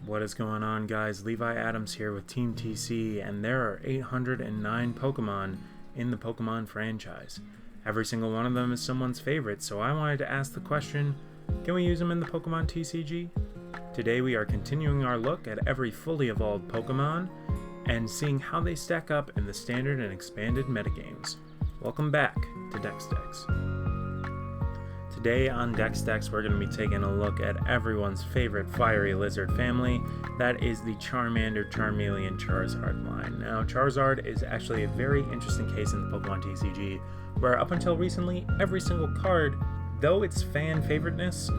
What is going on, guys? Levi Adams here with Team TC, and there are 809 Pokemon in the Pokemon franchise. Every single one of them is someone's favorite, so I wanted to ask the question, can we use them in the Pokemon TCG? Today we are continuing our look at every fully evolved Pokemon and seeing how they stack up in the standard and expanded metagames. Welcome back to Dex Decks. Today on Dex Decks, we're going to be taking a look at everyone's favorite fiery lizard family. That is the Charmander, Charmeleon, Charizard line. Now, Charizard is actually a very interesting case in the Pokemon TCG, where up until recently, every single card, though its fan favoriteness,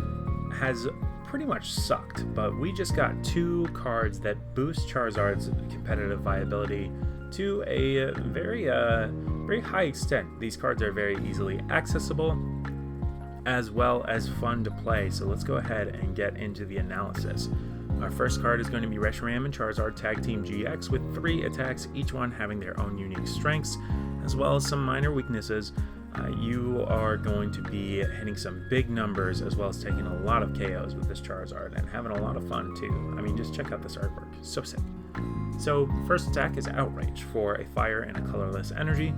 has pretty much sucked. But we just got two cards that boost Charizard's competitive viability to a very high extent. These cards are very easily accessible, as well as fun to play, so let's go ahead and get into the analysis. Our first card is going to be Reshiram and Charizard Tag Team GX with 3 attacks, each one having their own unique strengths, as well as some minor weaknesses. You are going to be hitting some big numbers, as well as taking a lot of KOs with this Charizard, and having a lot of fun too. I mean, just check out this artwork, so sick. So, first attack is Outrage for a fire and a colorless energy.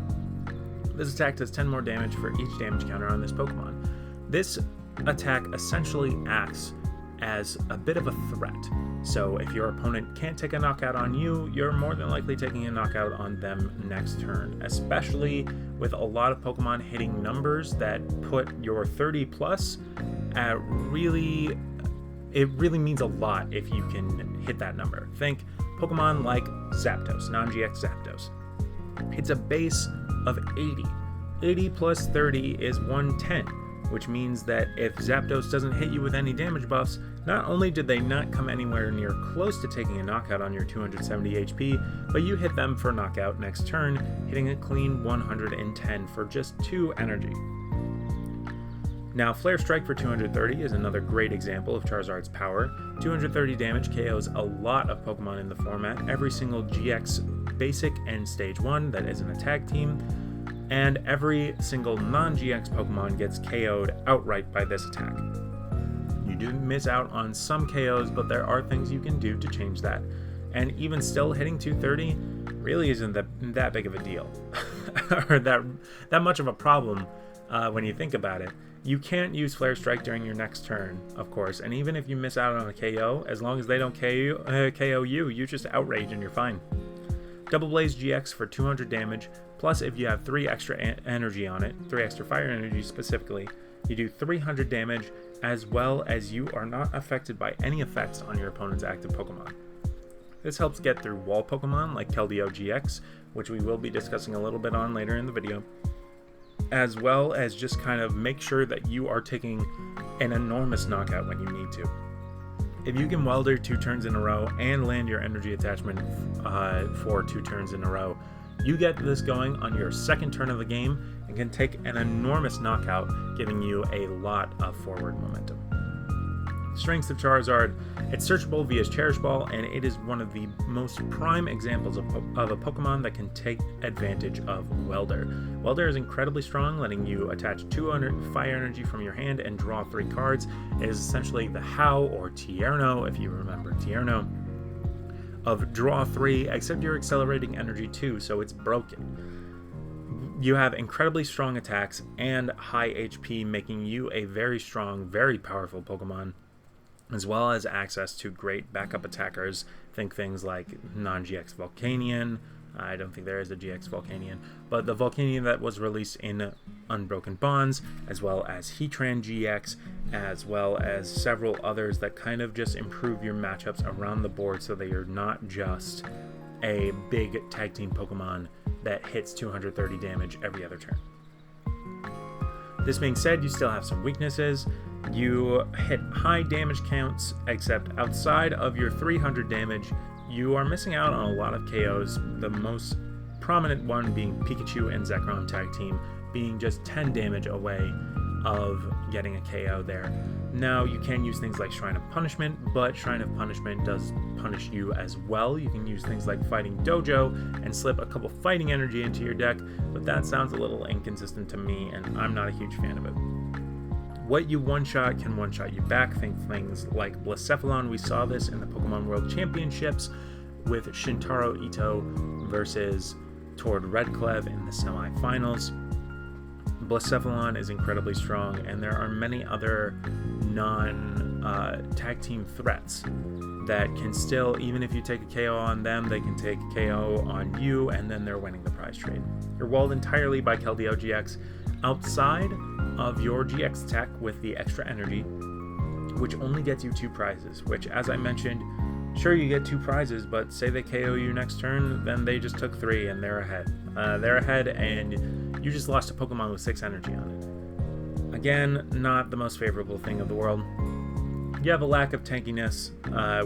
This attack does 10 more damage for each damage counter on this Pokemon. This attack essentially acts as a bit of a threat. So if your opponent can't take a knockout on you, you're more than likely taking a knockout on them next turn, especially with a lot of Pokemon hitting numbers that put your 30 plus at it really means a lot if you can hit that number. Think Pokemon like Zapdos, non-GX Zapdos. It's a base of 80. 80 plus 30 is 110. Which means that if Zapdos doesn't hit you with any damage buffs, not only did they not come anywhere near close to taking a knockout on your 270 HP, but you hit them for knockout next turn, hitting a clean 110 for just 2 energy. Now, Flare Strike for 230 is another great example of Charizard's power. 230 damage KOs a lot of Pokemon in the format, every single GX Basic and Stage 1 that is in a tag team, and every single non-GX Pokemon gets KO'd outright by this attack. You do miss out on some KOs, but there are things you can do to change that. And even still, hitting 230 really isn't that big of a deal, or that much of a problem when you think about it. You can't use Flare Strike during your next turn, of course, and even if you miss out on a KO, as long as they don't KO you, you just outrage and you're fine. Double Blaze GX for 200 damage, plus if you have 3 extra energy on it, 3 extra fire energy specifically, you do 300 damage, as well as you are not affected by any effects on your opponent's active Pokemon. This helps get through wall Pokemon like Keldeo GX, which we will be discussing a little bit on later in the video, as well as just kind of make sure that you are taking an enormous knockout when you need to. If you can Welder 2 turns in a row and land your energy attachment for 2 turns in a row, you get this going on your second turn of the game and can take an enormous knockout, giving you a lot of forward momentum. Strengths of Charizard: it's searchable via Cherish Ball, and it is one of the most prime examples of a Pokemon that can take advantage of Welder. Welder is incredibly strong, letting you attach 200 fire energy from your hand and draw 3 cards. It is essentially the How or Tierno, if you remember Tierno, of draw 3, except you're accelerating energy too, so it's broken. You have incredibly strong attacks and high HP, making you a very strong, very powerful Pokemon, as well as access to great backup attackers. Think things like non-GX Volcanion. I don't think there is a GX Volcanion, but the Volcanion that was released in Unbroken Bonds, as well as Heatran GX, as well as several others that kind of just improve your matchups around the board so that you're not just a big tag team Pokemon that hits 230 damage every other turn. This being said, you still have some weaknesses. You hit high damage counts, except outside of your 300 damage, you are missing out on a lot of KOs, the most prominent one being Pikachu and Zekrom tag team, being just 10 damage away of getting a KO there. Now, you can use things like Shrine of Punishment, but Shrine of Punishment does punish you as well. You can use things like Fighting Dojo and slip a couple fighting energy into your deck, but that sounds a little inconsistent to me, and I'm not a huge fan of it. What you one-shot can one-shot you back. Think things like Blacephalon. We saw this in the Pokemon World Championships with Shintaro Ito versus Tord Redclef in the semifinals. Blacephalon is incredibly strong, and there are many other non-tag team threats that can still, even if you take a KO on them, they can take a KO on you, and then they're winning the prize trade. You're walled entirely by Keldeo GX outside of your GX attack with the extra energy, which only gets you 2 prizes, which, as I mentioned, sure, you get 2 prizes, but say they KO you next turn, then they just took 3 and they're ahead. And you just lost a Pokemon with 6 energy on it. Again, not the most favorable thing of the world. You have a lack of tankiness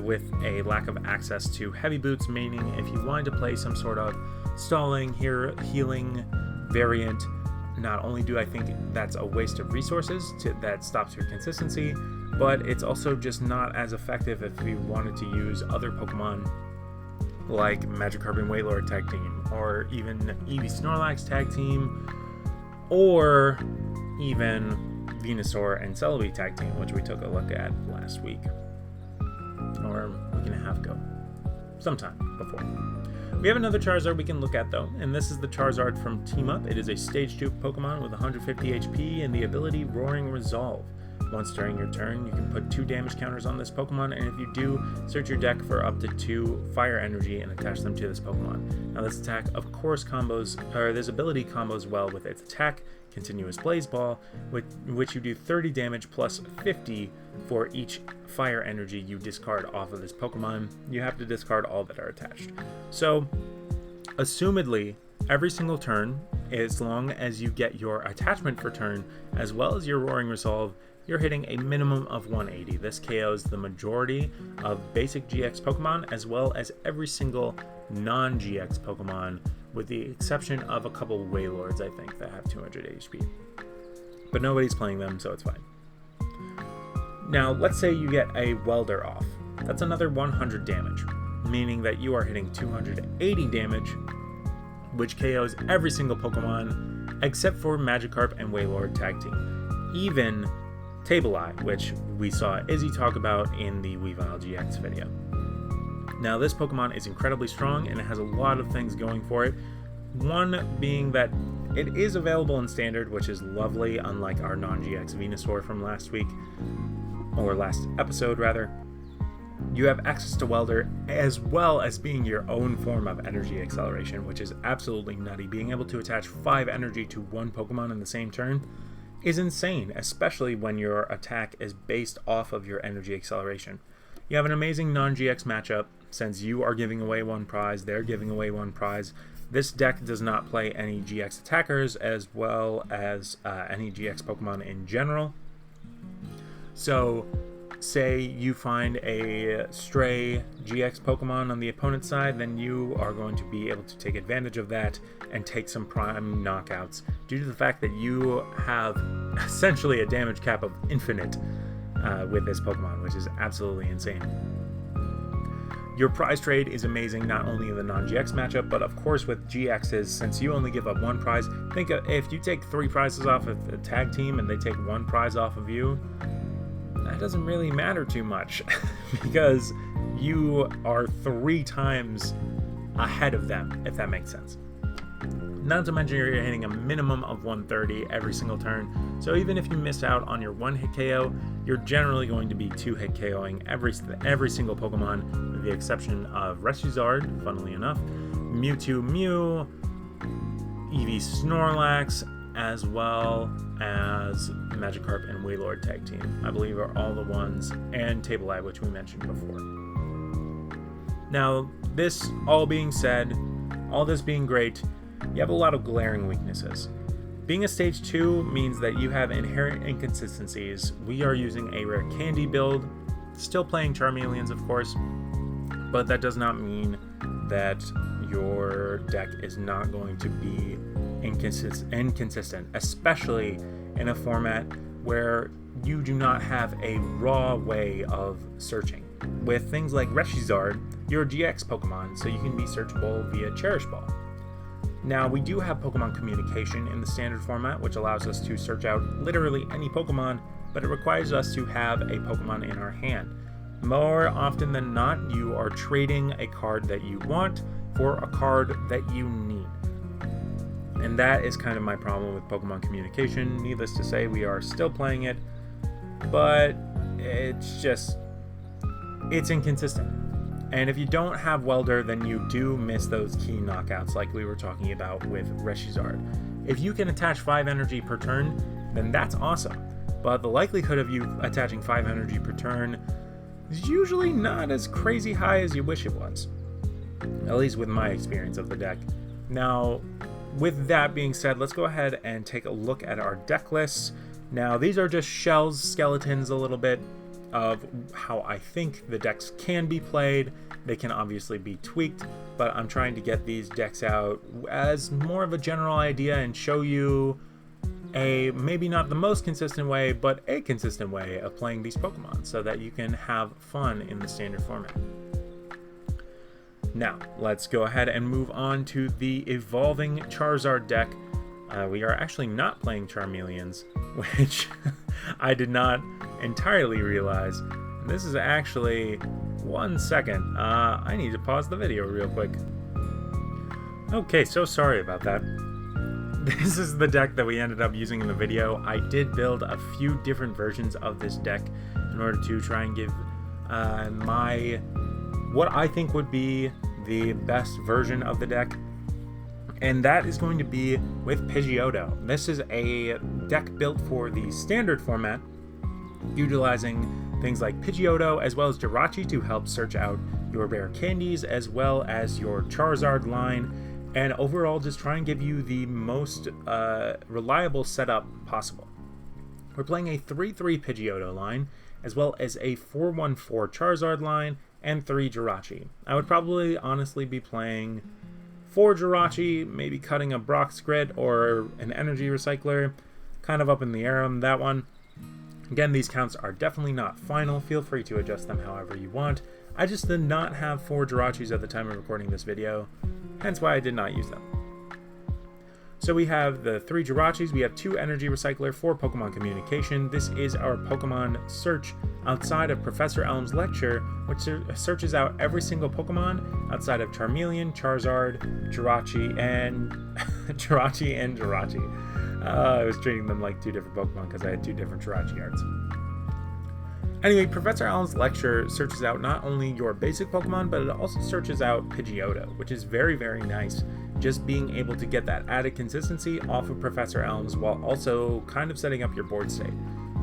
with a lack of access to heavy boots, meaning if you wanted to play some sort of stalling, healing variant, not only do I think that's a waste of resources that stops your consistency, but it's also just not as effective if you wanted to use other Pokemon like Magikarp and Wailord tag team, or even Eevee Snorlax tag team, or even Venusaur and Celebi tag team, which we took a look at last week, or a week and a half ago, sometime before. We have another Charizard we can look at though, and this is the Charizard from Team Up. It is a Stage 2 Pokemon with 150 HP and the ability Roaring Resolve. Once during your turn, you can put 2 damage counters on this Pokemon, and if you do, search your deck for up to 2 fire energy and attach them to this Pokemon. Now this attack, of course, this ability combos well with its attack, Continuous Blaze Ball, with which you do 30 damage plus 50 for each fire energy you discard off of this Pokemon. You have to discard all that are attached. So, assumedly, every single turn, as long as you get your attachment for turn, as well as your Roaring Resolve, you're hitting a minimum of 180. This KOs the majority of basic GX Pokemon, as well as every single non-GX Pokemon, with the exception of a couple Wailords, I think, that have 200 HP. But nobody's playing them, so it's fine. Now, let's say you get a Welder off. That's another 100 damage, meaning that you are hitting 280 damage, which KOs every single Pokemon, except for Magikarp and Wailord tag team. Even Tableye, which we saw Izzy talk about in the Weavile GX video. Now, this Pokemon is incredibly strong, and it has a lot of things going for it. One being that it is available in Standard, which is lovely, unlike our non-GX Venusaur from last week, or last episode, rather. You have access to Welder, as well as being your own form of energy acceleration, which is absolutely nutty. Being able to attach 5 energy to one Pokemon in the same turn is insane, especially when your attack is based off of your energy acceleration. You have an amazing non-GX matchup, since you are giving away 1 prize, they're giving away 1 prize. This deck does not play any GX attackers, as well as any GX Pokemon in general. So, say you find a stray GX Pokemon on the opponent's side, then you are going to be able to take advantage of that and take some prime knockouts due to the fact that you have essentially a damage cap of infinite with this Pokemon, which is absolutely insane. Your prize trade is amazing, not only in the non-GX matchup, but of course with GXs, since you only give up 1 prize. Think of, if you take 3 prizes off of the tag team and they take 1 prize off of you, that doesn't really matter too much because you are 3 times ahead of them, if that makes sense. Not to mention you're hitting a minimum of 130 every single turn, so even if you miss out on your 1-hit KO, you're generally going to be 2-hit KOing every single Pokemon, with the exception of Charizard, funnily enough, Mewtwo Mew, Eevee Snorlax, as well as Magikarp and Wailord tag team, I believe are all the ones, and Tableye, which we mentioned before. Now, this all being said, all this being great, you have a lot of glaring weaknesses. Being a Stage 2 means that you have inherent inconsistencies. We are using a rare candy build, still playing Charmeleons of course, but that does not mean that your deck is not going to be inconsistent, especially in a format where you do not have a raw way of searching. With things like Charizard, you're a GX Pokemon, so you can be searchable via Cherish Ball. Now, we do have Pokemon Communication in the standard format, which allows us to search out literally any Pokemon but it requires us to have a Pokemon in our hand. More often than not, you are trading a card that you want for a card that you need. And that is kind of my problem with Pokemon communication. Needless to say, we are still playing it, but it's inconsistent. And if you don't have Welder, then you do miss those key knockouts like we were talking about with Charizard. If you can attach 5 energy per turn, then that's awesome. But the likelihood of you attaching 5 energy per turn is usually not as crazy high as you wish it was. At least with my experience of the deck. Now, with that being said, let's go ahead and take a look at our deck lists. Now, these are just shells, skeletons a little bit of how I think the decks can be played. They can obviously be tweaked, but I'm trying to get these decks out as more of a general idea and show you a maybe not the most consistent way, but a consistent way of playing these Pokemon so that you can have fun in the standard format. Now, let's go ahead and move on to the Evolving Charizard deck. We are actually not playing Charmeleons, which I did not entirely realize. This is actually 1 second. I need to pause the video real quick. Okay, so sorry about that. This is the deck that we ended up using in the video. I did build a few different versions of this deck in order to try and give what I think would be the best version of the deck. And that is going to be with Pidgeotto. This is a deck built for the standard format, utilizing things like Pidgeotto as well as Jirachi to help search out your rare candies, as well as your Charizard line, and overall just try and give you the most reliable setup possible. We're playing a 3-3 Pidgeotto line, as well as a 4-1-4 Charizard line, and 3 Jirachi. I would probably honestly be playing 4 Jirachi, maybe cutting a Brock's Grit or an Energy Recycler. Kind of up in the air on that one. Again, these counts are definitely not final. Feel free to adjust them however you want. I just did not have 4 Jirachis at the time of recording this video, hence why I did not use them. So we have the 3 Jirachis, we have 2 Energy Recycler, 4 Pokemon Communication. This is our Pokemon search outside of Professor Elm's lecture, which searches out every single Pokemon outside of Charmeleon, Charizard, Jirachi, and Jirachi. I was treating them like 2 different Pokemon because I had 2 different Jirachi arts. Anyway, Professor Elm's lecture searches out not only your basic Pokemon, but it also searches out Pidgeotto, which is very, very nice. Just being able to get that added consistency off of Professor Elm's while also kind of setting up your board state.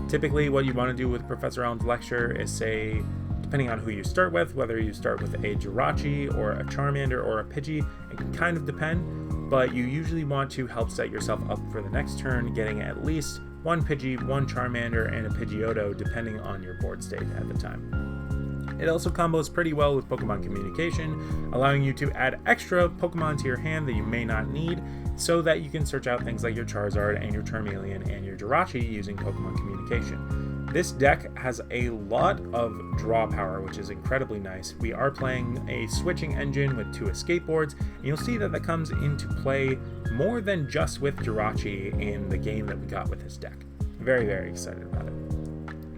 Typically, what you want to do with Professor Elm's lecture is say, depending on who you start with, whether you start with a Jirachi or a Charmander or a Pidgey, it can kind of depend, but you usually want to help set yourself up for the next turn, getting at least 1 Pidgey, 1 Charmander, and a Pidgeotto, depending on your board state at the time. It also combos pretty well with Pokemon Communication, allowing you to add extra Pokemon to your hand that you may not need, so that you can search out things like your Charizard and your Charmeleon and your Jirachi using Pokemon Communication. This deck has a lot of draw power, which is incredibly nice. We are playing a switching engine with 2 escape boards, and you'll see that comes into play more than just with Jirachi in the game that we got with this deck. Very, very excited about it.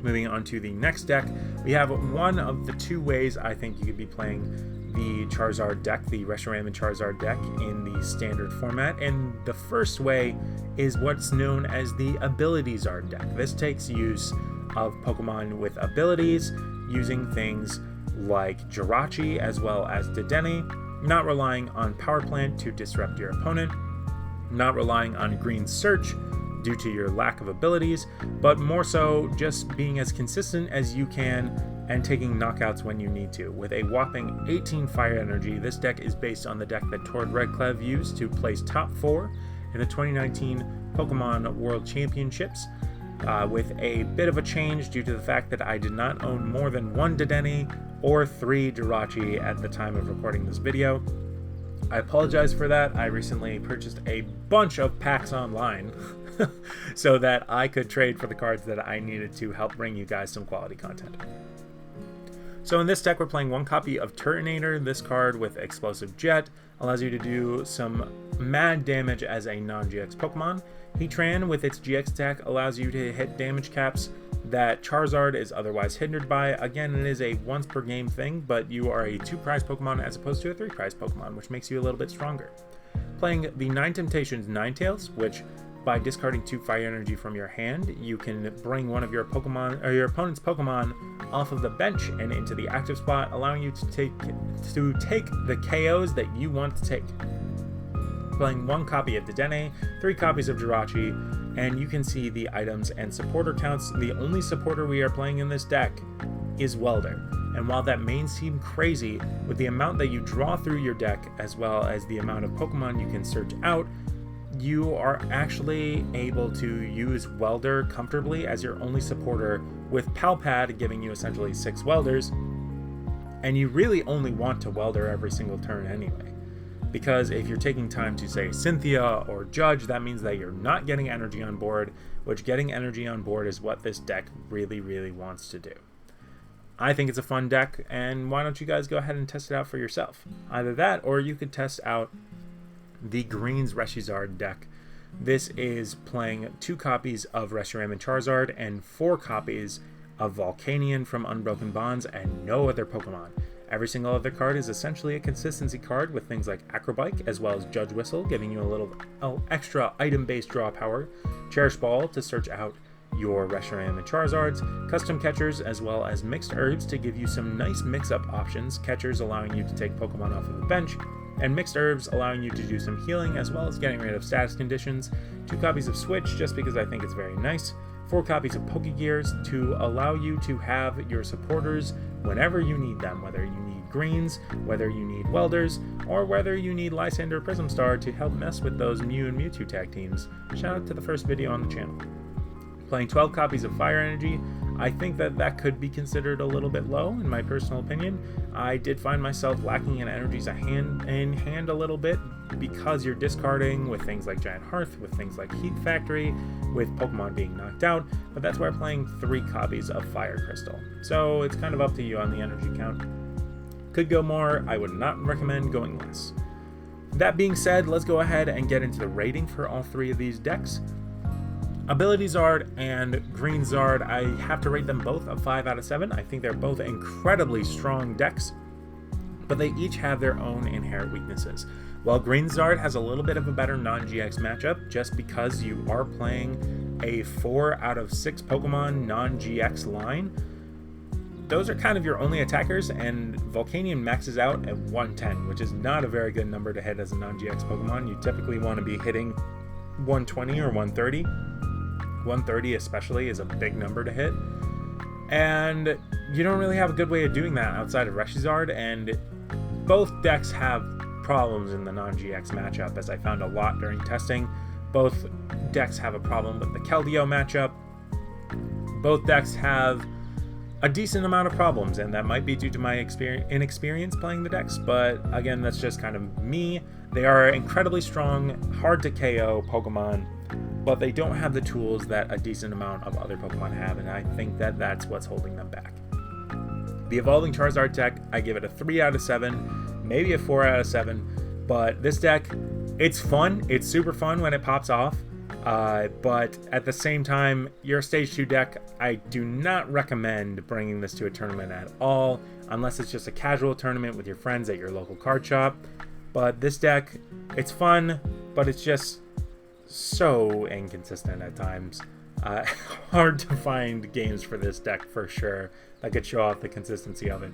Moving on to the next deck, we have one of the 2 ways I think you could be playing the Charizard deck, the Reshiram Charizard deck in the standard format, and the first way is what's known as the Ability-Zard deck. This takes use of Pokemon with abilities, using things like Jirachi as well as Dedenne, not relying on Power Plant to disrupt your opponent, not relying on Green Search due to your lack of abilities, but more so just being as consistent as you can and taking knockouts when you need to. With a whopping 18 fire energy, this deck is based on the deck that Tord Redclave used to place top 4 in the 2019 Pokemon World Championships, with a bit of a change due to the fact that I did not own more than 1 Dedenne or 3 Jirachi at the time of recording this video. I apologize for that. I recently purchased a bunch of packs online so that I could trade for the cards that I needed to help bring you guys some quality content. So in this deck, we're playing 1 copy of Turtonator. This card with Explosive Jet allows you to do some mad damage as a non-GX Pokemon. Heatran with its GX attack allows you to hit damage caps that Charizard is otherwise hindered by. Again, it is a once per game thing, but you are a 2-prize Pokemon as opposed to a 3-prize Pokemon, which makes you a little bit stronger. Playing the 9 Temptations Ninetales, which by discarding 2 fire energy from your hand, you can bring one of your Pokemon or your opponent's Pokemon off of the bench and into the active spot, allowing you to take the KOs that you want to take. Playing 1 copy of Dedenne, 3 copies of Jirachi, and you can see the items and supporter counts. The only supporter we are playing in this deck is Welder. And while that may seem crazy, with the amount that you draw through your deck as well as the amount of Pokemon you can search out, you are actually able to use Welder comfortably as your only supporter, with Palpad giving you essentially 6 Welders, and you really only want to Welder every single turn anyway. Because if you're taking time to, say, Cynthia or Judge, that means that you're not getting energy on board, which getting energy on board is what this deck really, really wants to do. I think it's a fun deck, and why don't you guys go ahead and test it out for yourself? Either that, or you could test out the Green's Reshizard deck. This is playing 2 copies of Reshiram and Charizard and 4 copies of Volcanion from Unbroken Bonds and no other Pokemon. Every single other card is essentially a consistency card with things like Acrobike as well as Judge Whistle, giving you a little extra item-based draw power, Cherish Ball to search out your Reshiram and Charizards, custom catchers as well as mixed herbs to give you some nice mix-up options, catchers allowing you to take Pokemon off of the bench, and mixed herbs allowing you to do some healing as well as getting rid of status conditions, 2 copies of Switch just because I think it's very nice, 4 copies of Pokegears to allow you to have your supporters whenever you need them, whether you need greens, whether you need welders, or whether you need Lysander or Prism Star to help mess with those Mew and Mewtwo tag teams. Shout out to the first video on the channel. Playing 12 copies of Fire Energy, I think that could be considered a little bit low in my personal opinion. I did find myself lacking in energies in hand a little bit because you're discarding with things like Giant Hearth, with things like Heat Factory, with Pokemon being knocked out, but that's why I'm playing 3 copies of Fire Crystal. So it's kind of up to you on the energy count. Could go more, I would not recommend going less. That being said, let's go ahead and get into the rating for all 3 of these decks. Ability Zard and Green Zard, I have to rate them both a 5 out of 7. I think they're both incredibly strong decks, but they each have their own inherent weaknesses. While Green Zard has a little bit of a better non-GX matchup, just because you are playing a 4 out of 6 Pokemon non-GX line, those are kind of your only attackers, and Volcanion maxes out at 110, which is not a very good number to hit as a non-GX Pokemon. You typically want to be hitting 120 or 130. 130 especially is a big number to hit, and you don't really have a good way of doing that outside of Reshizard, and both decks have problems in the non-GX matchup, as I found a lot during testing. Both decks have a problem with the Keldeo matchup. Both decks have a decent amount of problems, and that might be due to my inexperience playing the decks, but again, that's just kind of me. They are incredibly strong, hard to KO Pokemon, but they don't have the tools that a decent amount of other Pokemon have, and I think that's what's holding them back. The Evolving Charizard deck, I give it a 3 out of 7, maybe a 4 out of 7, but this deck, it's fun. It's super fun when it pops off, but at the same time, your Stage 2 deck, I do not recommend bringing this to a tournament at all, unless it's just a casual tournament with your friends at your local card shop. But this deck, it's fun, but it's just so inconsistent at times. Hard to find games for this deck for sure that could show off the consistency of it.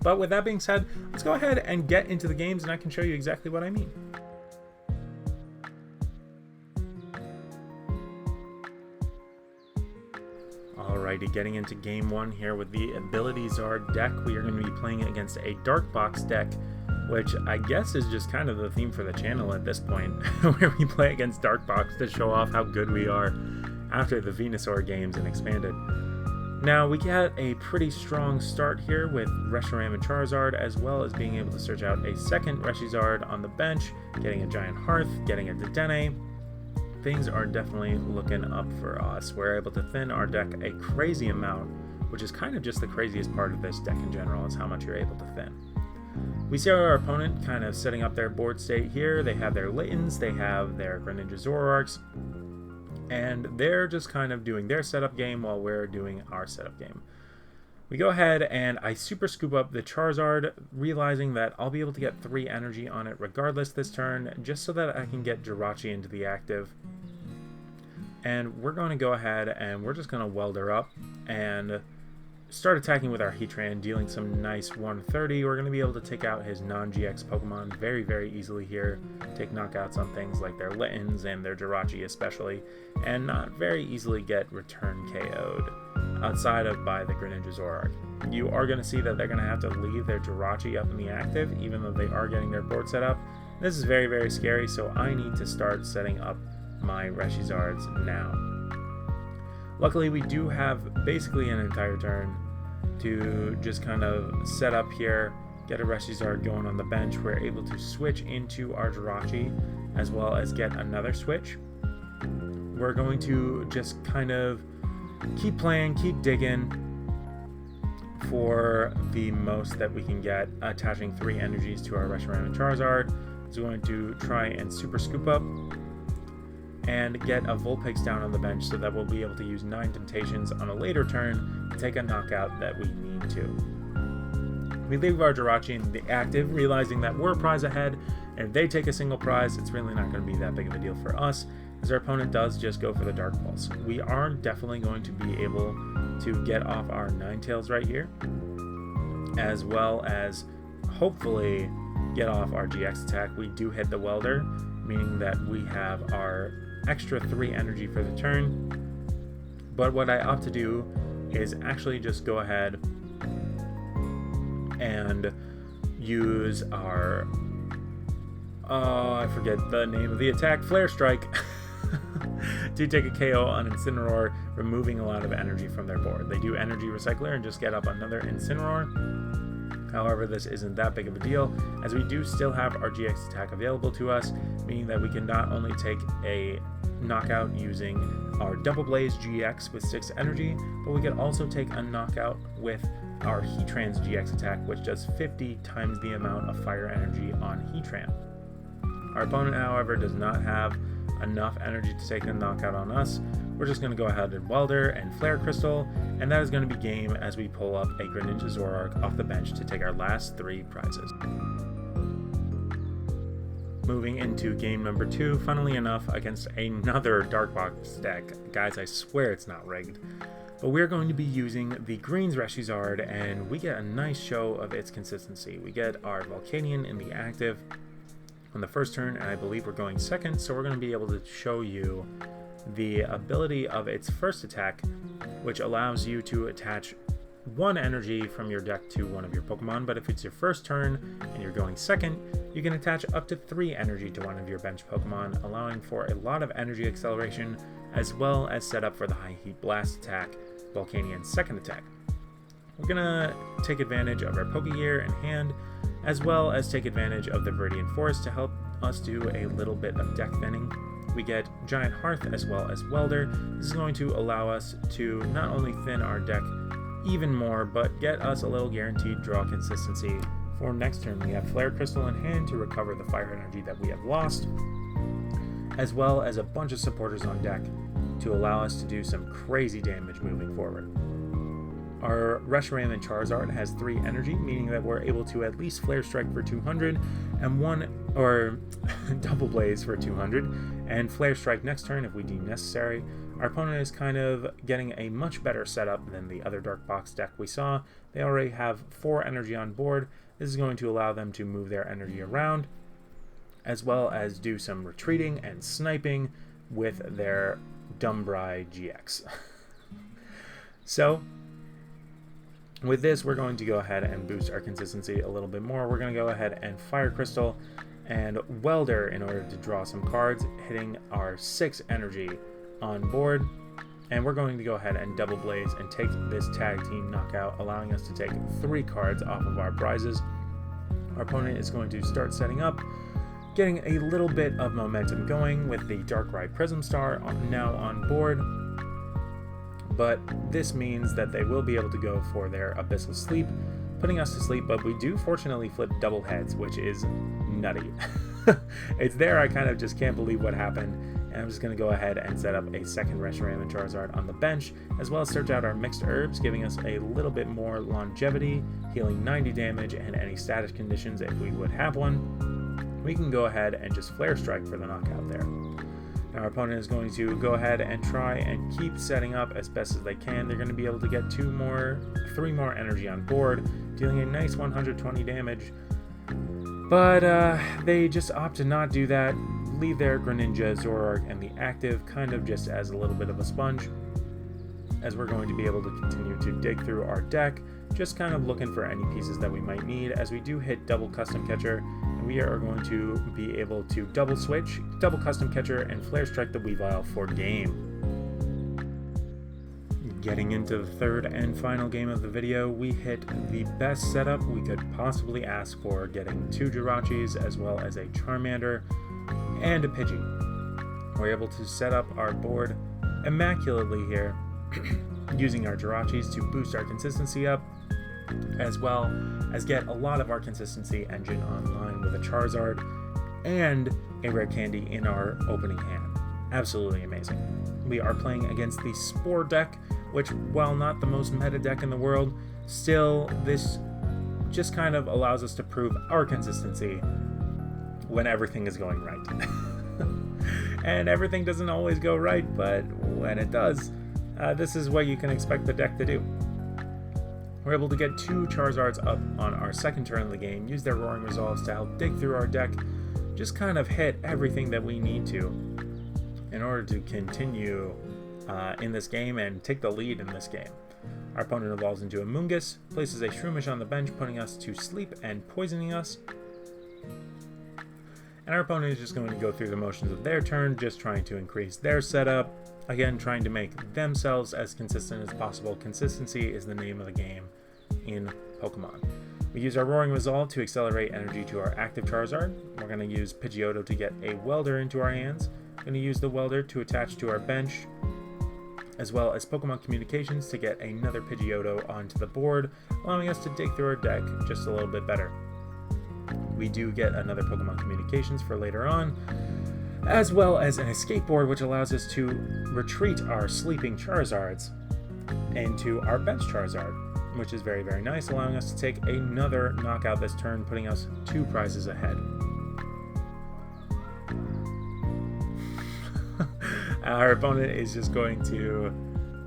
But with that being said, let's go ahead and get into the games and I can show you exactly what I mean. Alrighty, getting into game 1 here with the Ability Zard deck. We are going to be playing against a Dark Box deck, which I guess is just kind of the theme for the channel at this point, where we play against Dark Box to show off how good we are after the Venusaur games and Expanded. Now, we get a pretty strong start here with Reshiram and Charizard, as well as being able to search out a second Reshizard on the bench, getting a Giant Hearth, getting a Dedenne. Things are definitely looking up for us. We're able to thin our deck a crazy amount, which is kind of just the craziest part of this deck in general, is how much you're able to thin. We see our opponent kind of setting up their board state here. They have their Laytons, they have their Greninja Zoroarks, and they're just kind of doing their setup game while we're doing our setup game. We go ahead and I super scoop up the Charizard, realizing that I'll be able to get 3 energy on it regardless this turn, just so that I can get Jirachi into the active. And we're going to go ahead and we're just going to weld her up and start attacking with our Heatran, dealing some nice 130. We're going to be able to take out his non-GX Pokemon very, very easily here. Take knockouts on things like their Littens and their Jirachi especially, and not very easily get return KO'd outside of by the Greninja Zoroark. You are going to see that they're going to have to leave their Jirachi up in the active, even though they are getting their board set up. This is very, very scary, so I need to start setting up my Reshizards now. Luckily, we do have basically an entire turn to just kind of set up here, get a Reshizard going on the bench. We're able to switch into our Jirachi as well as get another switch. We're going to just kind of keep playing, keep digging for the most that we can get, attaching 3 energies to our Reshiram and Charizard. So we're going to try and super scoop up and get a Vulpix down on the bench so that we'll be able to use 9 Temptations on a later turn to take a knockout that we need to. We leave our Jirachi in the active, realizing that we're a prize ahead, and if they take a single prize, it's really not going to be that big of a deal for us, as our opponent does just go for the Dark Pulse. We are definitely going to be able to get off our Ninetales right here, as well as hopefully get off our GX attack. We do hit the Welder, meaning that we have our extra 3 energy for the turn. But what I opt to do is actually just go ahead and use our I forget the name of the attack, Flare Strike, to take a KO on Incineroar, removing a lot of energy from their board. They do Energy Recycler and just get up another Incineroar. However, this isn't that big of a deal, as we do still have our GX attack available to us, meaning that we can not only take a knockout using our Double Blaze GX with 6 energy, but we can also take a knockout with our Heatran's GX attack, which does 50 times the amount of fire energy on Heatran. Our opponent, however, does not have enough energy to take a knockout on us. We're just going to go ahead and Welder and Flare Crystal, and that is going to be game as we pull up a Greninja Zoroark off the bench to take our last 3 prizes. Moving into game number 2, funnily enough, against another Dark Box deck. Guys, I swear it's not rigged. But we're going to be using the Green's Reshizard, and we get a nice show of its consistency. We get our Volcanion in the active on the first turn, and I believe we're going second, so we're going to be able to show you the ability of its first attack, which allows you to attach 1 energy from your deck to one of your Pokemon, but if it's your first turn and you're going second, you can attach up to 3 energy to one of your bench Pokemon, allowing for a lot of energy acceleration, as well as set up for the High Heat Blast attack, Volcanion's second attack. We're gonna take advantage of our Pokegear in hand, as well as take advantage of the Viridian Forest to help us do a little bit of deck thinning. We get Giant Hearth as well as Welder. This is going to allow us to not only thin our deck even more, but get us a little guaranteed draw consistency for next turn. We have Flare Crystal in hand to recover the fire energy that we have lost, as well as a bunch of supporters on deck to allow us to do some crazy damage moving forward. Our Reshiram and Charizard has 3 energy, meaning that we're able to at least Flare Strike for 200 and Double Blaze for 200 and Flare Strike next turn if we deem necessary. Our opponent is kind of getting a much better setup than the other Dark Box deck we saw. They already have 4 energy on board. This is going to allow them to move their energy around, as well as do some retreating and sniping with their Dumbrai GX. So, with this, we're going to go ahead and boost our consistency a little bit more. We're going to go ahead and Fire Crystal and Welder in order to draw some cards, hitting our 6 energy on board. And we're going to go ahead and Double Blaze and take this tag team knockout, allowing us to take 3 cards off of our prizes. Our opponent is going to start setting up, getting a little bit of momentum going with the Darkrai Prism Star now on board. But this means that they will be able to go for their Abyssal Sleep, putting us to sleep, but we do fortunately flip double heads, which is nutty. It's there, I kind of just can't believe what happened, And I'm just going to go ahead and set up a second Reshiram Charizard on the bench, as well as search out our mixed herbs, giving us a little bit more longevity, healing 90 damage and any status conditions if we would have one. We can go ahead and just Flare Strike for the knockout there. Now our opponent is going to go ahead and try and keep setting up as best as they can. They're going to be able to get 3 more energy on board, dealing a nice 120 damage. But they just opt to not do that, leave their Greninja, Zoroark, and the active kind of just as a little bit of a sponge, as we're going to be able to continue to dig through our deck, just kind of looking for any pieces that we might need, as we do hit double Custom Catcher, and we are going to be able to double switch, double Custom Catcher, and Flare Strike the Weavile for game. Getting into the third and final game of the video, we hit the best setup we could possibly ask for, getting 2 Jirachis as well as a Charmander and a Pidgey. We're able to set up our board immaculately here, using our Jirachis to boost our consistency up, as well as get a lot of our consistency engine online with a Charizard and a rare candy in our opening hand. Absolutely amazing. We are playing against the Spore deck, which, while not the most meta deck in the world, still this just kind of allows us to prove our consistency when everything is going right. And everything doesn't always go right, but when it does, this is what you can expect the deck to do. We're able to get 2 Charizards up on our second turn of the game, use their Roaring Resolves to help dig through our deck, just kind of hit everything that we need to in order to continue in this game and take the lead in this game. Our opponent evolves into a Moongus, places a Shroomish on the bench, putting us to sleep and poisoning us. And our opponent is just going to go through the motions of their turn, just trying to increase their setup. Again, trying to make themselves as consistent as possible. Consistency is the name of the game in Pokemon. We use our Roaring Resolve to accelerate energy to our active Charizard. We're going to use Pidgeotto to get a Welder into our hands. We're going to use the Welder to attach to our bench, as well as Pokemon Communications to get another Pidgeotto onto the board, allowing us to dig through our deck just a little bit better. We do get another Pokemon Communications for later on, as well as an Escape Board, which allows us to retreat our sleeping Charizards into our bench Charizard, which is very, very nice, allowing us to take another knockout this turn, putting us 2 prizes ahead. Our opponent is just going to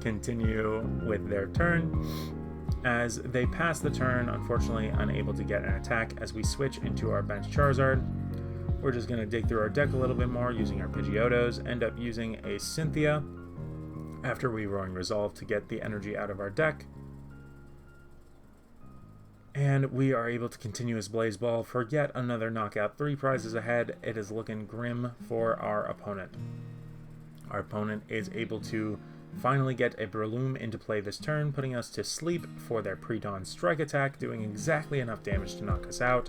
continue with their turn. As they pass the turn, unfortunately unable to get an attack as we switch into our bench Charizard. We're just going to dig through our deck a little bit more using our Pidgeottos, end up using a Cynthia after we Roaring Resolve to get the energy out of our deck. And we are able to continue as Blaze Ball for yet another knockout. 3 prizes ahead. It is looking grim for our opponent. Our opponent is able to finally get a Breloom into play this turn, putting us to sleep for their Pre-Dawn Strike attack, doing exactly enough damage to knock us out.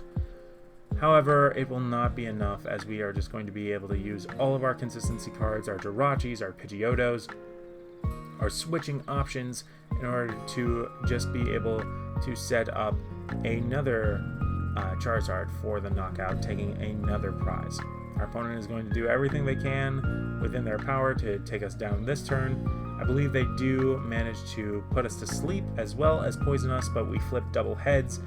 However, it will not be enough, as we are just going to be able to use all of our consistency cards, our Jirachis, our Pidgeottos, our switching options, in order to just be able to set up another Charizard for the knockout, taking another prize. Our opponent is going to do everything they can within their power to take us down this turn. I believe they do manage to put us to sleep as well as poison us, but we flip double heads,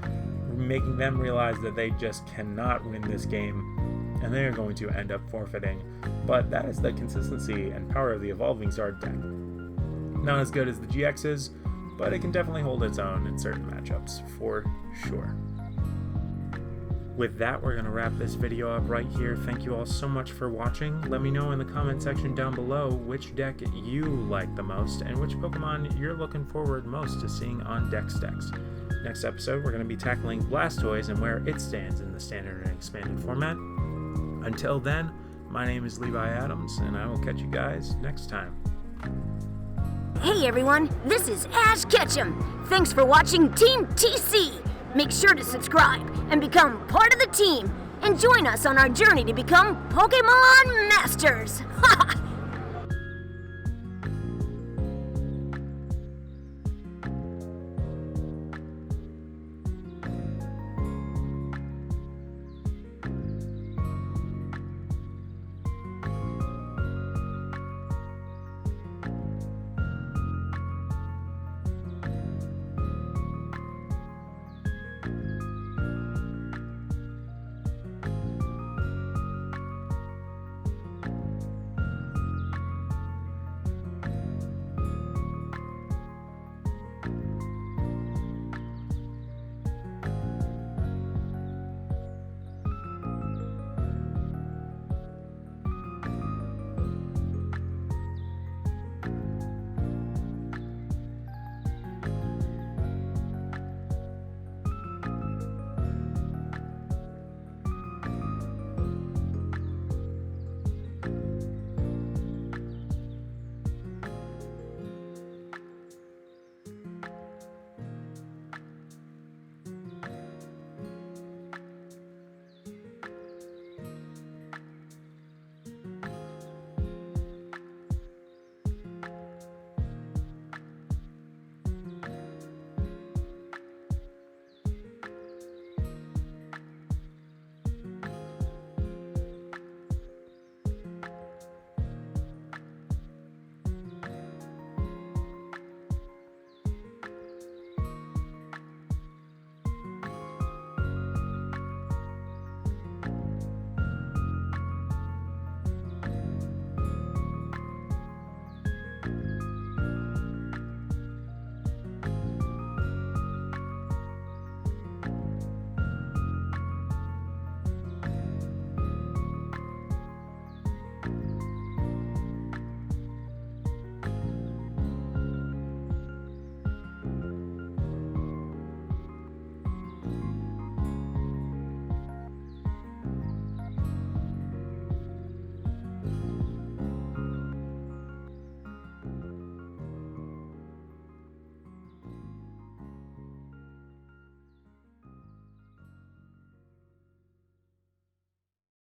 making them realize that they just cannot win this game, and they are going to end up forfeiting. But that is the consistency and power of the Evolving Zard deck. Not as good as the GXs, but it can definitely hold its own in certain matchups, for sure. With that, we're going to wrap this video up right here. Thank you all so much for watching. Let me know in the comment section down below which deck you like the most and which Pokemon you're looking forward most to seeing on Dex decks. Next episode, we're going to be tackling Blastoise and where it stands in the standard and expanded format. Until then, my name is Levi Adams, and I will catch you guys next time. Hey everyone, this is Ash Ketchum. Thanks for watching Team TC. Make sure to subscribe and become part of the team, and join us on our journey to become Pokemon Masters. Ha!